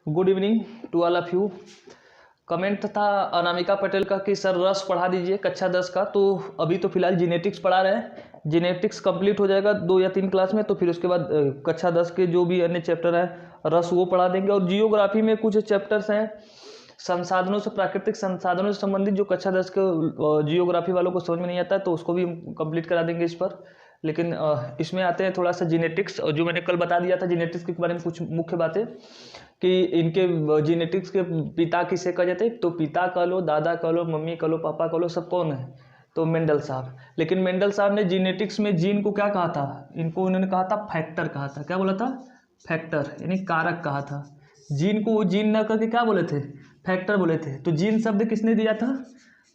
Good evening to all of you. Comment था अनामिका पटेल का कि सर रस पढ़ा दीजिए कक्षा 10 का। तो अभी तो फिलहाल जीनेटिक्स पढ़ा रहे हैं, जीनेटिक्स कंप्लीट हो जाएगा 2 या 3 क्लास में, तो फिर उसके बाद कक्षा 10 के जो भी अन्य चैप्टर हैं रस वो पढ़ा देंगे। और जियोग्राफी में कुछ चैप्टर्स हैं संसाधनों से, प्राकृतिक संसाधनों से संबंधित, जो कक्षा 10 के जियोग्राफी वालों को समझ में नहीं आता है तो उसको भी हम कंप्लीट करा देंगे इस पर। लेकिन इसमें आते हैं थोड़ा सा जीनेटिक्स, और जो मैंने कल बता दिया था जीनेटिक्स के बारे में कुछ मुख्य बातें कि इनके जीनेटिक्स के पिता किसे कह जाते हैं। तो पिता कह लो, दादा कह लो, मम्मी कह लो, पापा कह लो, सब कौन है? तो मेंडल साहब। लेकिन मेंडल साहब ने जीनेटिक्स में जीन को क्या कहा था? इनको उन्होंने कहा था फैक्टर कहा था। क्या बोला था? फैक्टर यानी कारक कहा था। जीन को वो जीन न करके क्या बोले थे? फैक्टर बोले थे। तो जीन शब्द किसने दिया था?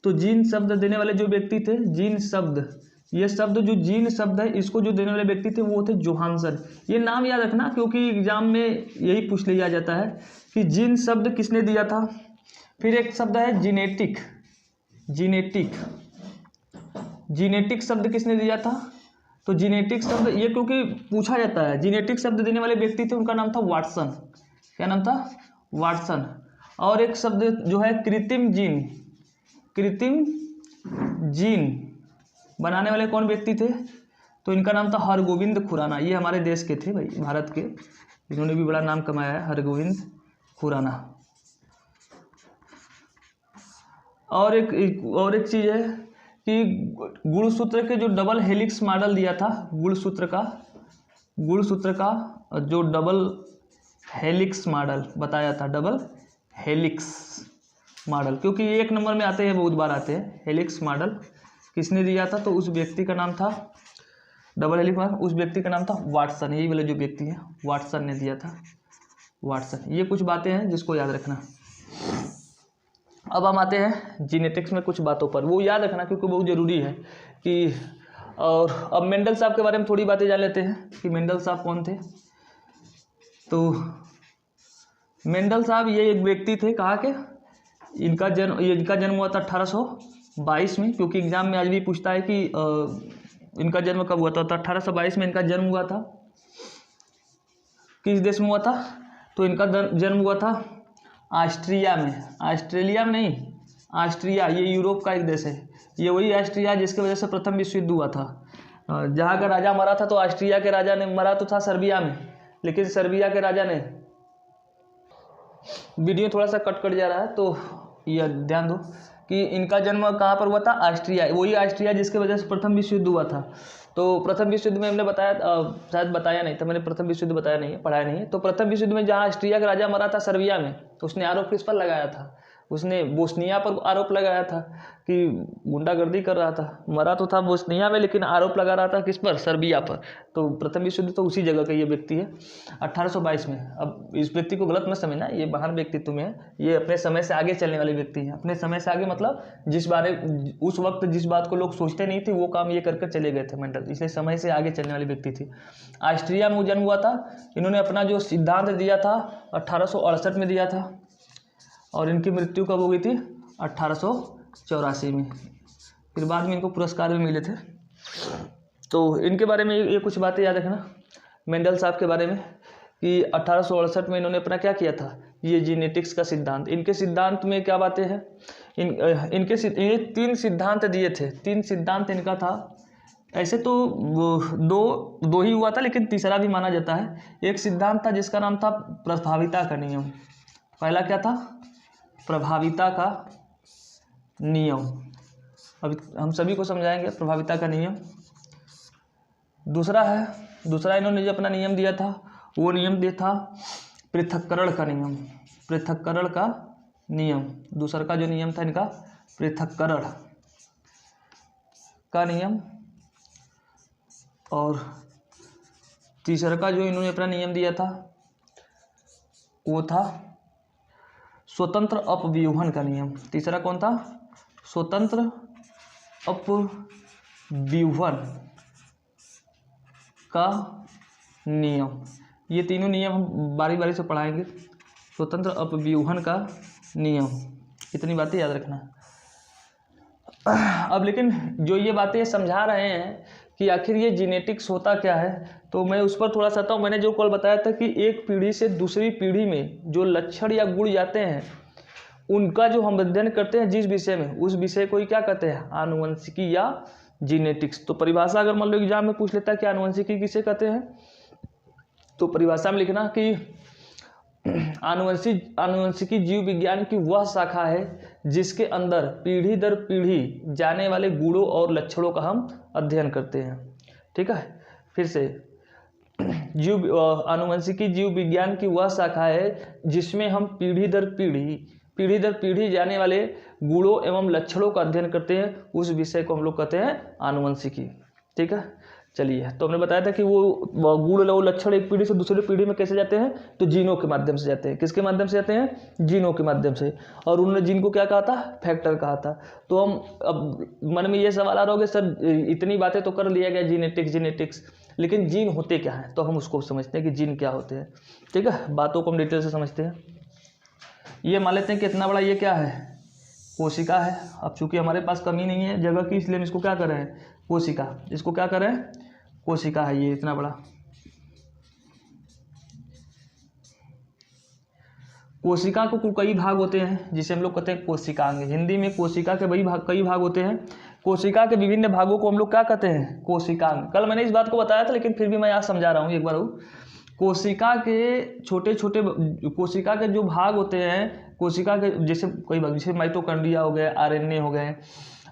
तो जीन शब्द देने वाले जो व्यक्ति थे, जीन शब्द, ये शब्द जो जीन शब्द है इसको जो देने वाले व्यक्ति थे वो थे जोहानसन। ये नाम याद रखना क्योंकि एग्जाम में यही पूछ लिया जाता है कि जीन शब्द किसने दिया था। फिर एक शब्द है जीनेटिक, जीनेटिक, जीनेटिक शब्द किसने दिया था? तो जीनेटिक शब्द ये क्योंकि पूछा जाता है, जीनेटिक शब्द देने वाले व्यक्ति थे उनका नाम था वाटसन। क्या नाम था? वाटसन। और एक शब्द जो है कृत्रिम जीन, कृत्रिम जीन बनाने वाले कौन व्यक्ति थे? तो इनका नाम था हरगोविंद खुराना। ये हमारे देश के थे भाई, भारत के, इन्होंने भी बड़ा नाम कमाया है, हरगोविंद खुराना। और एक चीज है कि गुणसूत्र के जो डबल हेलिक्स मॉडल दिया था, गुणसूत्र का जो डबल हेलिक्स मॉडल बताया था, डबल हेलिक्स मॉडल, क्योंकि ये 1 नंबर में आते हैं, बहुत बार आते हैं। हेलिक्स मॉडल किसने दिया था? तो उस व्यक्ति का नाम था, डबल हेलिक्स मॉडल, उस व्यक्ति का नाम था वाटसन। यही वाले जो व्यक्ति हैं वाटसन ने दिया था, वाटसन। ये कुछ बातें हैं जिसको याद रखना। अब हम आते हैं जीनेटिक्स में कुछ बातों पर, वो याद रखना क्योंकि बहुत ज़रूरी है कि। और अब मेंडल साहब के बारे में थोड़ी बातें जान लेते हैं कि मेंडल साहब कौन थे। तो मेंडल साहब ये एक व्यक्ति थे, कहाँ के? इनका जन्म हुआ था 1822 में, क्योंकि एग्जाम में आज भी पूछता है कि इनका जन्म कब हुआ था। तो 1822 में इनका जन्म हुआ था। किस देश में हुआ था? तो इनका जन्म हुआ था ऑस्ट्रिया में, ऑस्ट्रेलिया में नहीं, ऑस्ट्रिया, ये यूरोप का एक देश है। ये वही ऑस्ट्रिया जिसकी वजह से प्रथम विश्व युद्ध हुआ था। जहाँ का राजा मरा था, तो ऑस्ट्रिया के राजा ने मरा तो था सर्बिया में, लेकिन सर्बिया के राजा ने, वीडियो थोड़ा सा कट जा रहा है तो यह ध्यान दो कि इनका जन्म कहाँ पर हुआ था? ऑस्ट्रिया, वही ऑस्ट्रिया जिसके वजह से प्रथम विश्व युद्ध हुआ था। तो प्रथम विश्व युद्ध में हमने बताया, शायद बताया नहीं था मैंने, प्रथम विश्व युद्ध बताया नहीं है, पढ़ाया नहीं है। तो प्रथम विश्व युद्ध में जहाँ ऑस्ट्रिया का राजा मरा था सर्बिया में, तो उसने आरोप किस पर लगाया था? उसने बोस्निया पर आरोप लगाया था कि गुंडागर्दी कर रहा था। मरा तो था बोस्निया में, लेकिन आरोप लगा रहा था किस पर? सर्बिया पर। तो प्रथम विश्व युद्ध तो उसी जगह का ये व्यक्ति है 1822 में। अब इस व्यक्ति को गलत मत समझना, ये महान व्यक्तित्व में है, ये अपने समय से आगे चलने वाले व्यक्ति हैं। अपने समय से आगे मतलब उस वक्त जिस बात को लोग सोचते नहीं थे वो काम ये करके चले गए थे मेंडल, इसलिए समय से आगे चलने वाले व्यक्ति थे। ऑस्ट्रिया में जन्म हुआ था। इन्होंने अपना जो सिद्धांत दिया था 1868 में दिया था, और इनकी मृत्यु कब हो गई थी? 1884 में। फिर बाद में इनको पुरस्कार भी मिले थे। तो इनके बारे में ये कुछ बातें याद रखना मेंडल साहब के बारे में कि 1868 में इन्होंने अपना क्या किया था? ये जीनेटिक्स का सिद्धांत। इनके सिद्धांत में क्या बातें हैं? इनके 3 सिद्धांत दिए थे। 3 सिद्धांत इनका था। ऐसे तो दो ही हुआ था, लेकिन तीसरा भी माना जाता है। एक सिद्धांत था जिसका नाम था प्रभाविता का नियम। पहला क्या था? प्रभाविता का नियम। अब हम सभी को समझाएंगे प्रभाविता का नियम। दूसरा इन्होंने जो अपना नियम दिया था वो नियम दिया था पृथक्करण का नियम। पृथक्करण का नियम, दूसरा का जो नियम था इनका पृथक्करण का नियम। और तीसरा का जो इन्होंने अपना नियम दिया था वो था स्वतंत्र अपव्यूहन का नियम। तीसरा कौन था? स्वतंत्र अपव्यूहन का नियम। ये तीनों नियम हम बारी बारी से पढ़ाएंगे। स्वतंत्र अपव्यूहन का नियम, इतनी बातें याद रखना। अब लेकिन जो ये बातें समझा रहे हैं कि आखिर ये जीनेटिक्स होता क्या है, तो मैं उस पर थोड़ा सा आता हूँ। मैंने जो कल बताया था कि एक पीढ़ी से दूसरी पीढ़ी में जो लक्षण या गुण जाते हैं उनका जो हम अध्ययन करते हैं जिस विषय में, उस विषय को ही क्या कहते हैं, आनुवंशिकी या जीनेटिक्स। तो परिभाषा अगर मान लो एग्जाम में पूछ लेता है कि आनुवंशिकी किसे कहते हैं, तो परिभाषा में लिखना कि आनुवंशिकी जीव विज्ञान की वह शाखा है जिसके अंदर पीढ़ी दर पीढ़ी जाने वाले गुणों और लक्षणों का हम अध्ययन करते हैं। ठीक है, फिर से आनुवंशिकी जीव विज्ञान की वह शाखा है जिसमें हम पीढ़ी दर पीढ़ी जाने वाले गुणों एवं लक्षणों का अध्ययन करते हैं, उस विषय को हम लोग कहते हैं आनुवंशिकी। ठीक है, चलिए, तो हमने बताया था कि वो गुण और लक्षण एक पीढ़ी से दूसरी पीढ़ी में कैसे जाते हैं, तो जीनों के माध्यम से जाते हैं। किसके माध्यम से जाते हैं, जीनों के माध्यम से। और उन्होंने जीन को क्या कहा था, फैक्टर कहा था। तो हम अब मन में ये सवाल आ रहा होगा सर इतनी बातें तो कर लिया गया जीनेटिक्स, लेकिन जीन होते क्या हैं, तो हम उसको समझते हैं कि जीन क्या होते हैं। ठीक है, बातों को हम डिटेल से समझते हैं। ये मान लेते हैं कि इतना बड़ा ये क्या है, कोशिका है। अब चूंकि हमारे पास कमी नहीं है जगह की, इसलिए हम इसको क्या कर रहे हैं, कोशिका, इसको क्या कर रहे हैं, कोशिका है ये इतना बड़ा। कोशिका को कई भाग होते हैं जिसे हम लोग कहते हैं कोशिकांग। हिंदी में कोशिका के कई भाग होते हैं। कोशिका के विभिन्न भागों को हम लोग क्या कहते हैं, कोशिकांग। कल मैंने इस बात को बताया था, लेकिन फिर भी मैं आज समझा रहा हूँ एक बार। कोशिका के छोटे छोटे कोशिका के जो भाग होते हैं, कोशिका के जैसे कई भाग, जैसे माइटोकॉन्ड्रिया हो गए, आरएनए हो गए,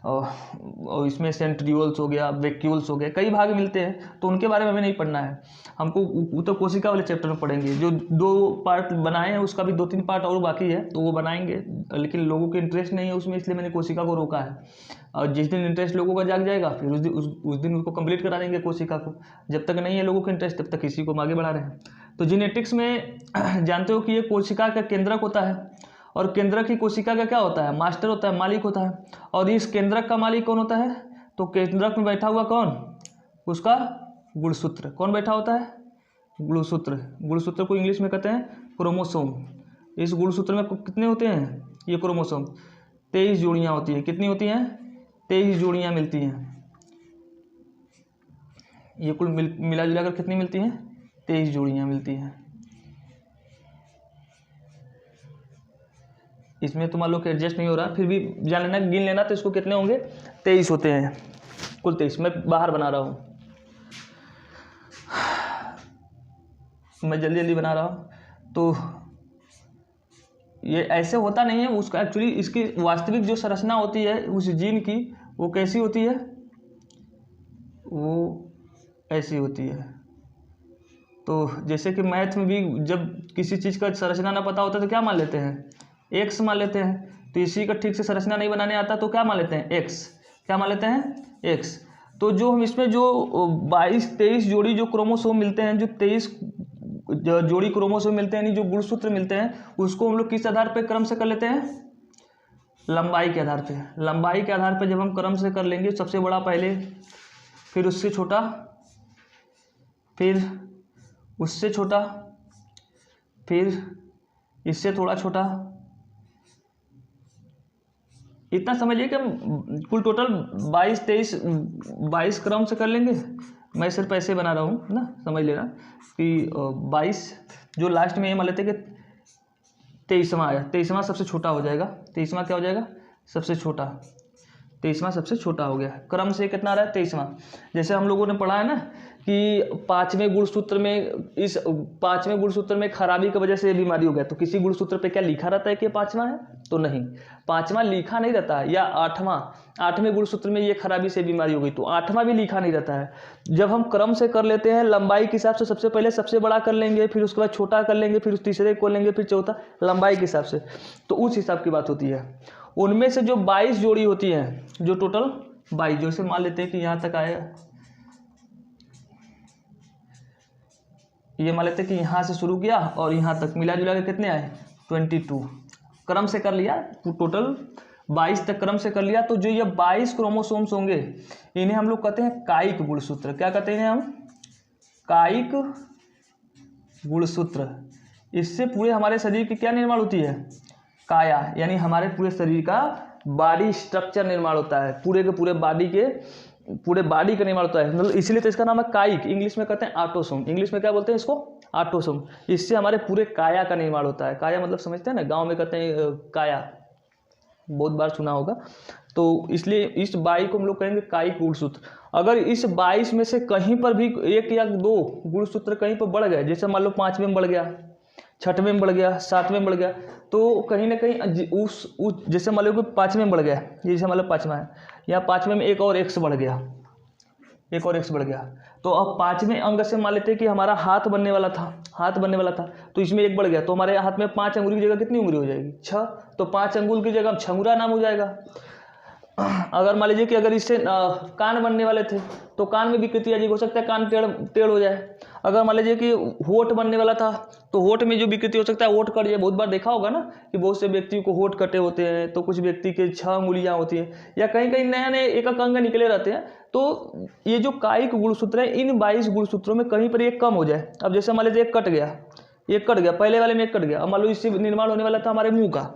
और इसमें सेंट्रियोल्स हो गया, वैक्यूल्स हो गए, कई भाग मिलते हैं। तो उनके बारे में हमें नहीं पढ़ना है हमको, वो तो कोशिका वाले चैप्टर में पढ़ेंगे। जो 2 पार्ट बनाए हैं उसका भी 2-3 पार्ट और बाकी है, तो वो बनाएंगे, लेकिन लोगों के इंटरेस्ट नहीं है उसमें, इसलिए मैंने कोशिका को रोका है। और जिस दिन इंटरेस्ट लोगों का जाग जाएगा फिर उस दिन उसको कंप्लीट करा देंगे कोशिका को। जब तक नहीं है लोगों के इंटरेस्ट तब तक इसी को हम आगे बढ़ा रहे हैं। तो जीनेटिक्स में जानते हो कि ये कोशिका का केंद्रक होता है, और केंद्रक ही कोशिका का क्या होता है, मास्टर होता है, मालिक होता है। और इस केंद्रक का मालिक कौन होता है, तो केंद्रक में बैठा हुआ कौन, उसका गुणसूत्र। कौन बैठा होता है, गुणसूत्र। गुणसूत्र को इंग्लिश में कहते हैं क्रोमोसोम। इस गुणसूत्र में कितने होते हैं, ये क्रोमोसोम 23 जोड़ियाँ होती हैं। कितनी होती हैं, 23 जोड़ियाँ मिलती हैं। ये कुल मिला जुला कर कितनी मिलती हैं, 23 जोड़ियाँ मिलती हैं। इसमें तो मान लो कि एडजस्ट नहीं हो रहा, फिर भी जान लेना, गिन लेना, तो इसको कितने होंगे, 23 होते हैं, कुल 23। मैं बाहर बना रहा हूँ, मैं जल्दी जल्दी बना रहा हूँ। तो ये ऐसे होता नहीं है, उसका एक्चुअली इसकी वास्तविक जो संरचना होती है उस जीन की, वो कैसी होती है, वो ऐसी होती है। तो जैसे कि मैथ में भी जब किसी चीज़ का संरचना ना पता होता तो क्या मान लेते हैं, एक्स मान लेते हैं। तो इसी का ठीक से संरचना नहीं बनाने आता तो क्या मान लेते हैं, एक्स। क्या मान लेते हैं, एक्स। तो जो हम इसमें जो 22-23 जोड़ी जो क्रोमोसोम मिलते हैं, जो 23 जोड़ी क्रोमोसोम मिलते हैं, यानी जो गुणसूत्र मिलते हैं, उसको हम लोग किस आधार पर क्रम से कर लेते हैं, लंबाई के आधार पे। लंबाई के आधार पे जब हम क्रम से कर लेंगे, सबसे बड़ा पहले, फिर उससे छोटा, फिर उससे छोटा, फिर इससे थोड़ा छोटा, इतना समझिए कि हम कुल टोटल 22 क्रम से कर लेंगे। मैं सिर्फ ऐसे बना रहा हूँ ना, समझ लेना कि 22 जो लास्ट में ये मान लेते हैं कि 23वां आया, 23वां सबसे छोटा हो जाएगा। 23वां क्या हो जाएगा, सबसे छोटा। 23वां सबसे छोटा हो गया। क्रम से कितना आ रहा है, 23वां। जैसे हम लोगों ने पढ़ा है ना कि 5वें गुणसूत्र में, इस 5वें गुणसूत्र में खराबी की वजह से ये बीमारी हो गया, तो किसी गुणसूत्र पे क्या लिखा रहता है कि 5वां है, तो नहीं, 5वां लिखा नहीं रहता। या 8वें गुणसूत्र में ये खराबी से बीमारी हो गई, तो 8वां भी लिखा नहीं रहता है। जब हम क्रम से कर लेते हैं लंबाई के हिसाब से, सबसे पहले सबसे बड़ा कर लेंगे, फिर उसके बाद छोटा कर लेंगे, फिर उस तीसरे को लेंगे, फिर चौथा, लंबाई के हिसाब से। तो उस हिसाब की बात होती है। उनमें से जो 22 जोड़ी होती हैं, जो टोटल 22, जैसे मान लेते हैं कि यहाँ तक आएगा, ये मान लेते हैं कि यहाँ से शुरू किया और यहाँ तक मिला जुला के कितने आए, 22। क्रम से कर लिया, तो टोटल 22 तक क्रम से कर लिया। तो जो ये 22 क्रोमोसोम्स होंगे, इन्हें हम लोग कहते हैं कायिक गुणसूत्र। क्या कहते हैं हम, कायिक गुणसूत्र। इससे पूरे हमारे शरीर की क्या निर्माण होती है, काया, यानी हमारे पूरे शरीर का बॉडी स्ट्रक्चर निर्माण होता है। पूरे के पूरे बॉडी के पूरे बॉडी का निर्माण होता है, मतलब इसलिए तो इसका नाम है कायिक। इंग्लिश में कहते हैं ऑटोसोम, इंग्लिश में क्या बोलते हैं इसको, ऑटोसोम। इससे हमारे पूरे काया का निर्माण होता है। काया मतलब समझते हैं ना, गांव में कहते हैं काया, बहुत बार सुना होगा। तो इसलिए इस 22 को हम लोग कहेंगे कायिक गुणसूत्र। अगर इस 22 में से कहीं पर भी 1 या 2 गुणसूत्र कहीं पर बढ़ गए, जैसे मान लो 5वें में बढ़ गया, 6वें में बढ़ गया, 7वें में बढ़ गया, तो कहीं ना कहीं उस जैसे मान लो कि 5वें में बढ़ गया, जैसे मान लो 5वां है, या 5वें में एक और एक्स बढ़ गया, एक और एक्स बढ़ गया, तो अब 5वें अंग से मान लेते हैं कि हमारा हाथ बनने वाला था, हाथ बनने वाला था, तो इसमें एक बढ़ गया, तो हमारे हाथ में 5 अंगुली की जगह कितनी उंगली हो जाएगी, 6। तो 5 अंगुल की जगह छंगुरा नाम हो जाएगा। अगर मान लीजिए कि अगर इससे कान बनने वाले थे, तो कान में विकृति अजीब हो सकता है, कान टेढ़ हो जाए। अगर मान लीजिए कि होठ बनने वाला था, तो होठ में जो विकृति हो सकता है, होठ कट जाए। बहुत बार देखा होगा ना कि बहुत से व्यक्ति को होठ कटे होते हैं, तो कुछ व्यक्ति के 6 उंगलियां होती हैं, या कहीं कहीं नए नए एक अंग निकले रहते हैं। तो ये जो कायिक गुणसूत्र है, इन 22 गुणसूत्रों में कहीं पर एक कम हो जाए। अब जैसे मान लीजिए एक कट गया, पहले वाले में एक कट गया, अब मान लो इससे निर्माण होने वाला था हमारे मुंह का,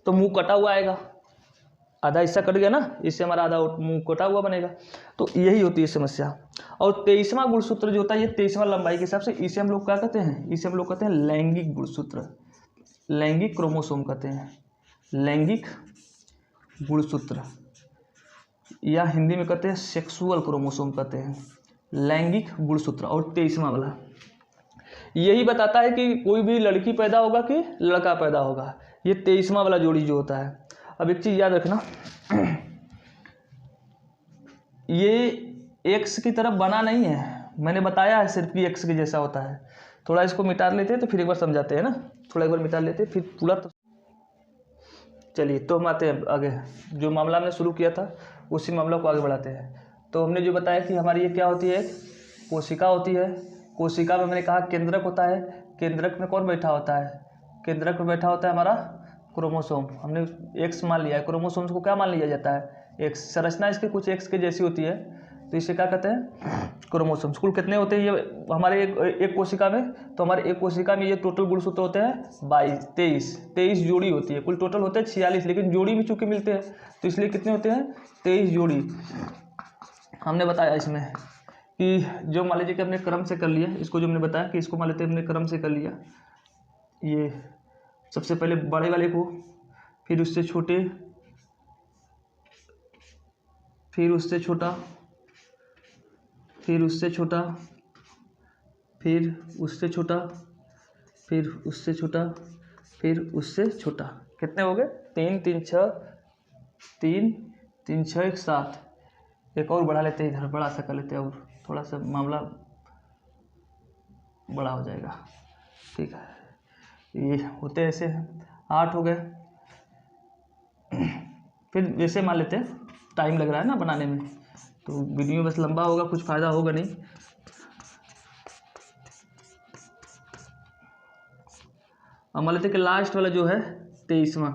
तो मुंह कटा हुआ आएगा, आधा हिस्सा कट गया ना, इससे हमारा आधा मुंह कटा हुआ बनेगा। तो यही होती है समस्या। और 23वां गुणसूत्र जो होता है, ये 23वां लंबाई के हिसाब से, इसे हम लोग क्या कहते हैं, इसे हम लोग कहते हैं लैंगिक गुणसूत्र, लैंगिक क्रोमोसोम कहते हैं, लैंगिक गुणसूत्र, या हिंदी में कहते हैं सेक्सुअल क्रोमोसोम कहते हैं, लैंगिक गुणसूत्र। और 23वां वाला यही बताता है कि कोई भी लड़की पैदा होगा कि लड़का पैदा होगा, ये 23वां वाला जोड़ी जो होता है। अब एक चीज़ याद रखना, ये एक्स की तरफ बना नहीं है, मैंने बताया है सिर्फ कि एक्स के जैसा होता है। थोड़ा इसको मिटा लेते हैं तो फिर एक बार समझाते हैं ना, थोड़ा एक बार मिटा लेते हैं फिर पूरा। तो चलिए, तो हम आते हैं आगे, जो मामला हमने शुरू किया था उसी मामला को आगे बढ़ाते हैं। तो हमने जो बताया कि हमारी ये क्या होती है, कोशिका होती है। कोशिका में मैंने कहा केंद्रक होता है, केंद्रक में कौन बैठा होता है, केंद्रक में बैठा होता है हमारा क्रोमोसोम। हमने एक्स मान लिया है, क्रोमोसोम्स को क्या मान लिया जाता है, एक्स। संरचना इसकी कुछ एक्स के जैसी होती है, तो इसे क्या कहते हैं, क्रोमोसोम्स। कुल कितने होते हैं ये हमारे एक कोशिका में, तो हमारे एक कोशिका में ये टोटल गुणसूत्र होते हैं 23 जोड़ी होती है। कुल टोटल होते हैं 46, लेकिन जोड़ी भी चूंकि मिलते हैं, तो इसलिए कितने होते हैं, 23 जोड़ी। हमने बताया इसमें कि जो मान लीजिए कि हमने क्रम से कर लिया, इसको जो हमने बताया कि इसको मान लेते हैं हमने क्रम से कर लिया, ये सबसे पहले बड़े वाले को, फिर उससे छोटे, फिर उससे छोटा, फिर उससे छोटा, फिर उससे छोटा, फिर उससे छोटा, फिर उससे छोटा। कितने हो गए, 3 3 6, 3 3 6 1 7। एक और बढ़ा लेते हैं, इधर बड़ा सा कर लेते हैं, और थोड़ा सा मामला बड़ा हो जाएगा, ठीक है। ये होते ऐसे हैं, 8 हो गए। फिर जैसे मान लेते हैं टाइम लग रहा है ना बनाने में, तो वीडियो बस लंबा होगा, कुछ फ़ायदा होगा नहीं। अब मान लेते हैं कि लास्ट वाला जो है 23वां,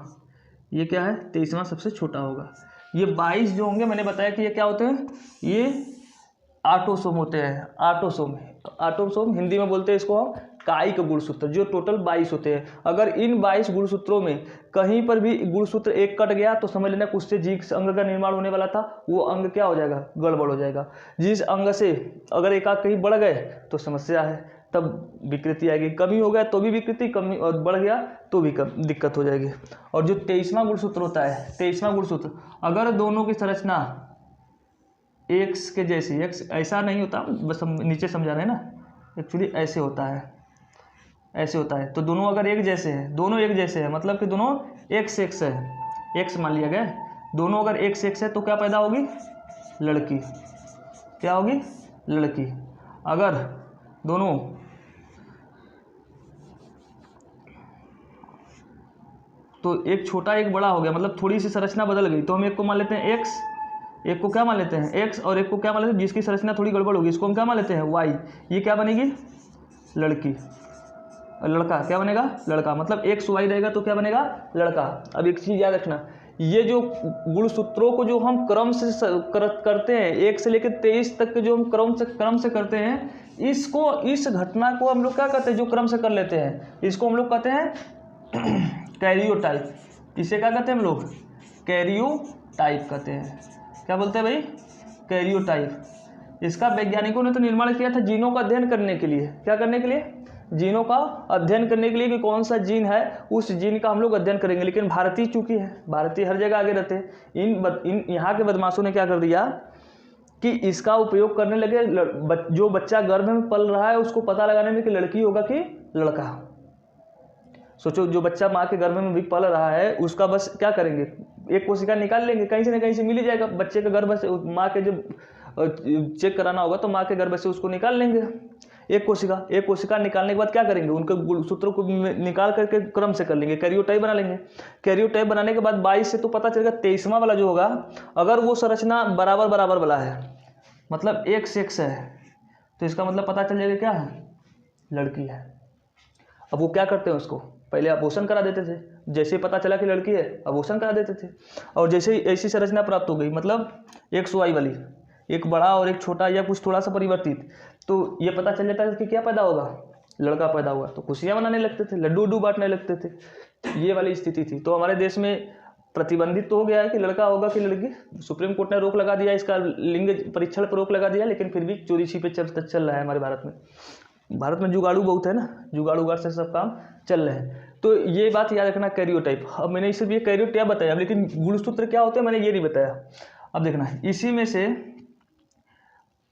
ये क्या है, 23वां सबसे छोटा होगा। ये 22 जो होंगे, मैंने बताया कि ये क्या होते हैं, ये ऑटोसोम होते हैं। ऑटोसोम, ऑटोसोम हिंदी में बोलते हैं इसको हम कायिक गुणसूत्र, जो टोटल 22 होते हैं। अगर इन 22 गुणसूत्रों में कहीं पर भी गुणसूत्र एक कट गया, तो समझ लेना उससे जिस अंग का निर्माण होने वाला था, वो अंग क्या हो जाएगा, गड़बड़ हो जाएगा। जिस अंग से अगर एक आध कहीं बढ़ गए तो समस्या है, तब विकृति आएगी। कमी हो गया तो भी विकृति, कमी और बढ़ गया तो भी दिक्कत हो जाएगी। और जो 23वां गुणसूत्र होता है, 23वां गुणसूत्र, अगर दोनों की संरचना एक्स के जैसी, एक्स ऐसा नहीं होता, बस हम नीचे समझा रहे हैं ना, एक्चुअली ऐसे होता है, ऐसे होता है। तो दोनों अगर एक जैसे हैं, दोनों एक जैसे हैं, मतलब कि दोनों एक्स एक्स है, एक्स मान लिया गया, दोनों अगर एक्स एक्स है, तो क्या पैदा होगी, लड़की। क्या होगी, लड़की। अगर दोनों तो एक छोटा एक बड़ा हो गया, मतलब थोड़ी सी संरचना बदल गई, तो हम एक को मान लेते हैं एक्स, एक को क्या मान लेते हैं एक्स, और एक को क्या मान लेते हैं, जिसकी संरचना थोड़ी गड़बड़ होगी, इसको हम क्या मान लेते हैं वाई। ये क्या बनेगी, लड़की। और लड़का क्या बनेगा, लड़का। मतलब एक्स वाई रहेगा तो क्या बनेगा, लड़का। अब एक चीज़ याद रखना, ये जो गुणसूत्रों को जो हम क्रम से करते हैं, 1 से लेकर 23 तक के जो हम क्रम से करते हैं, इसको, इस घटना को हम लोग क्या कहते हैं, जो क्रम से कर लेते हैं, इसको हम लोग कहते हैं कैरियोटाइप। इसे क्या कहते हैं हम लोग, कैरियोटाइप कहते हैं। क्या बोलते हैं भाई, कैरियोटाइप। इसका वैज्ञानिकों ने तो निर्माण किया था जीनों का अध्ययन करने के लिए। क्या करने के लिए? जीनों का अध्ययन करने के लिए कि कौन सा जीन है, उस जीन का हम लोग अध्ययन करेंगे। लेकिन भारतीय चूंकि है, भारतीय हर जगह आगे रहते हैं, इन यहाँ के बदमाशों ने क्या कर दिया कि इसका उपयोग करने लगे। जो बच्चा गर्भ में पल रहा है उसको पता लगाने में कि लड़की होगा कि लड़का। सोचो, जो बच्चा माँ के गर्भ में भी पल रहा है उसका बस क्या करेंगे, एक कोशिका निकाल लेंगे, कहीं से ना कहीं से मिल ही जाएगा। बच्चे के गर्भ से माँ के जब चेक कराना होगा तो माँ के गर्भ से उसको निकाल लेंगे एक कोशिका निकालने के बाद क्या करेंगे, उनके गुणसूत्रों को निकाल करके क्रम से कर लेंगे, कैरियोटाइप बना लेंगे। कैरियोटाइप बनाने के बाद 22 से तो पता चलेगा 23वां वाला जो होगा, अगर वो संरचना बराबर वाला है, मतलब एक सेक्स है, तो इसका मतलब पता चल जाएगा क्या है, लड़की है। अब वो क्या करते हैं, उसको पहले अबॉर्शन करा देते थे। जैसे ही पता चला कि लड़की है अबॉर्शन करा देते थे। और जैसे ही ऐसी संरचना प्राप्त हो गई, मतलब XY वाली, एक बड़ा और एक छोटा या कुछ थोड़ा सा परिवर्तित, तो ये पता चल जाता है कि क्या पैदा होगा, लड़का पैदा हुआ। तो खुशियाँ मनाने लगते थे, लड्डू बांटने लगते थे। ये वाली स्थिति थी। तो हमारे देश में प्रतिबंधित तो हो गया है कि लड़का होगा कि लड़की। सुप्रीम कोर्ट ने रोक लगा दिया इसका, लिंग परीक्षण पर रोक लगा दिया, लेकिन फिर भी चोरी छिपे चल रहा है हमारे भारत में। भारत में जुगाड़ू बहुत है ना, जुगाड़ूगाड़ से सब काम चल रहे हैं। तो ये बात याद रखना, कैरियोटाइप। अब मैंने सिर्फ ये कैरियोटाइप बताया, लेकिन गुणसूत्र क्या होते हैं मैंने ये नहीं बताया। अब देखना, इसी में से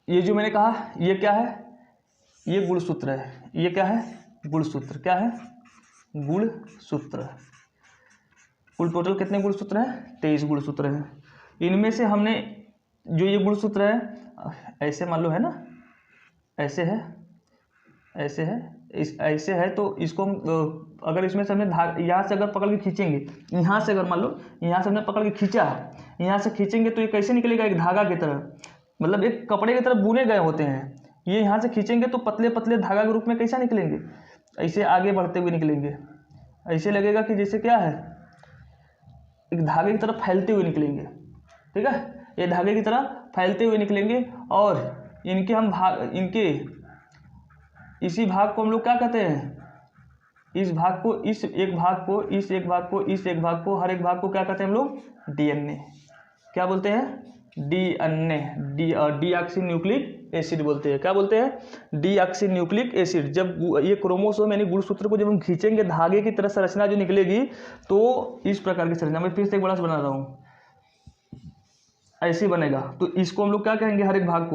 ये जो मैंने कहा ये क्या है, ये गुणसूत्र है। ये क्या है, गुणसूत्र। क्या है, गुणसूत्र। कुल टोटल कितने गुणसूत्र हैं, 23 गुणसूत्र हैं। इनमें से हमने जो ये गुणसूत्र है, ऐसे मान लो है ना, ऐसे है, ऐसे है, ऐसे है, तो इसको हम अगर इसमें से हमने यहाँ से अगर पकड़ के खींचेंगे, यहाँ से अगर मान लो यहाँ से हमने पकड़ के खींचा, यहाँ से खींचेंगे तो ये कैसे निकलेगा, एक धागा की तरह, मतलब एक कपड़े की तरह बुने गए होते हैं। ये यहाँ से खींचेंगे तो पतले पतले धागा के रूप में कैसा निकलेंगे, ऐसे आगे बढ़ते हुए निकलेंगे। ऐसे लगेगा कि जैसे क्या है, एक धागे की तरह फैलते हुए निकलेंगे। ठीक है, ये धागे की तरह फैलते हुए निकलेंगे। और इनके हम इनके इसी भाग को हम लोग क्या कहते हैं, इस भाग को, इस एक भाग को, इस एक भाग को, इस एक भाग को, हर एक भाग को क्या कहते हैं हम लोग, DNA। क्या बोलते हैं, DNA, डीऑक्सी न्यूक्लिक एसिड बोलते हैं। क्या बोलते हैं, डीऑक्सी न्यूक्लिक एसिड। जब ये क्रोमोसोम यानी गुणसूत्र को जब हम खींचेंगे, धागे की तरह संरचना जो निकलेगी, तो इस प्रकार की संरचना, मैं फिर से एक बड़ा सा बना रहा हूँ, ऐसे बनेगा। तो इसको हम लोग क्या कहेंगे, हर एक भाग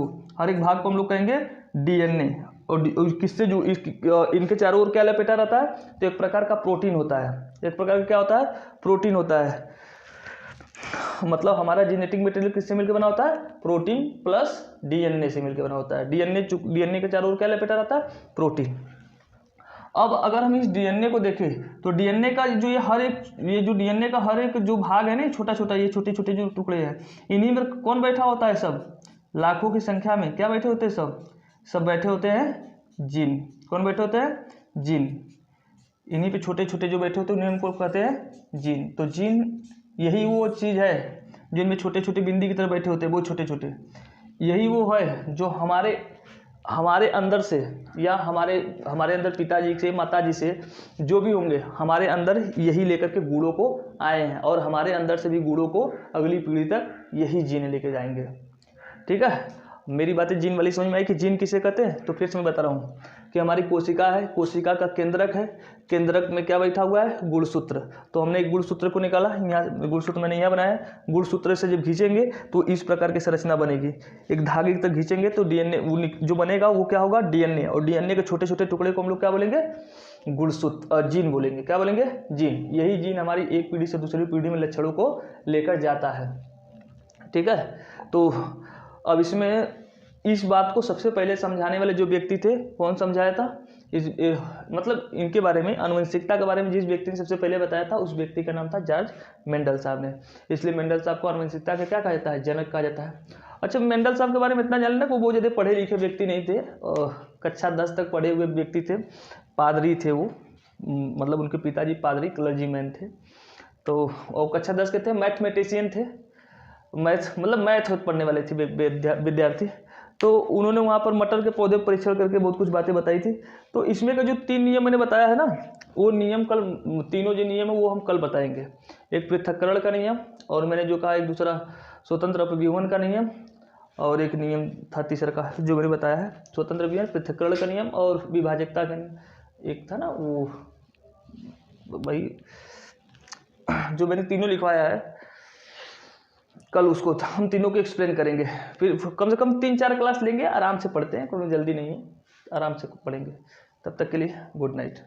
को हम लोग कहेंगे DNA। और किससे जो इनके चारों ओर क्या लपेटा रहता है, तो एक प्रकार का प्रोटीन होता है। एक प्रकार का क्या होता है, प्रोटीन होता है। मतलब हमारा जेनेटिक मटेरियल किससे मिलकर बना होता है, प्रोटीन प्लस DNA से मिलकर बना होता है। DNA के चारों ओर क्या लपेटा रहता है, प्रोटीन। अब अगर हम इस DNA को देखें तो DNA का जो ये जो DNA का हर एक जो भाग है ना, छोटा छोटा, ये छोटे छोटे जो टुकड़े हैं, इन्हीं में कौन बैठा होता है, सब लाखों की संख्या में क्या बैठे होते हैं, सब बैठे होते हैं जीन। कौन बैठे होते हैं, जीन। इन्हीं पे छोटे छोटे जो बैठे होते हैं उन्हें हमको कहते हैं जीन। तो जीन यही वो चीज़ है जिनमें छोटे छोटे बिंदी की तरह बैठे होते हैं, वो छोटे छोटे, यही वो है जो हमारे अंदर से, या हमारे अंदर पिताजी से, माताजी से, जो भी होंगे, हमारे अंदर यही लेकर के गुणों को आए हैं, और हमारे अंदर से भी गुणों को अगली पीढ़ी तक यही जीन लेके जाएंगे। ठीक है, मेरी बातें जीन वाली समझ में आई कि जीन किसे कहते हैं। तो फिर से मैं बता रहा हूँ कि हमारी कोशिका है, कोशिका का केंद्रक है, केंद्रक में क्या बैठा हुआ है, गुणसूत्र। तो हमने एक गुणसूत्र को निकाला, यहाँ गुणसूत्र मैंने यहाँ बनाया। गुणसूत्र से जब खींचेंगे तो इस प्रकार की संरचना बनेगी। एक धागे तक खींचेंगे तो DNA जो बनेगा वो क्या होगा, DNA। और DNA के छोटे छोटे टुकड़े को हम लोग क्या बोलेंगे, गुणसूत्र, जीन बोलेंगे। क्या बोलेंगे, जीन। यही जीन हमारी एक पीढ़ी से दूसरी पीढ़ी में लक्षणों को लेकर जाता है। ठीक है, तो अब इसमें इस बात को सबसे पहले समझाने वाले जो व्यक्ति थे, कौन समझाया था, मतलब इनके बारे में, आनुवंशिकता के बारे में जिस व्यक्ति ने सबसे पहले बताया था, उस व्यक्ति का नाम था जॉर्ज मेंडल साहब ने। इसलिए मेंडल साहब को आनुवंशिकता का क्या कहा जाता है, जनक कहा जाता है। अच्छा, मेंडल साहब के बारे में इतना जान लेना, वो बहुत ज़्यादा पढ़े लिखे व्यक्ति नहीं थे, कक्षा 10 तक पढ़े हुए व्यक्ति थे, पादरी थे वो, मतलब उनके पिताजी पादरी क्लर्जीमैन थे। तो और कक्षा 10 के थे, मैथमेटिशियन थे, मैथ पढ़ने वाले थे विद्यार्थी। तो उन्होंने वहाँ पर मटर के पौधे परीक्षण करके बहुत कुछ बातें बताई थी। तो इसमें का जो 3 नियम मैंने बताया है ना, वो नियम कल, तीनों जो नियम है वो हम कल बताएंगे। एक पृथक्करण का नियम, और मैंने जो कहा एक दूसरा स्वतंत्र अपव्यूहन का नियम, और एक नियम था तीसरा का जो मैंने बताया है, स्वतंत्र विवरण, पृथक्करण का नियम और विभाजकता का नियम। एक था ना वो भाई जो मैंने तीनों लिखवाया है, कल उसको हम तीनों को एक्सप्लेन करेंगे। फिर कम से कम 3-4 क्लास लेंगे, आराम से पढ़ते हैं, कोई जल्दी नहीं है, आराम से पढ़ेंगे। तब तक के लिए गुड नाइट।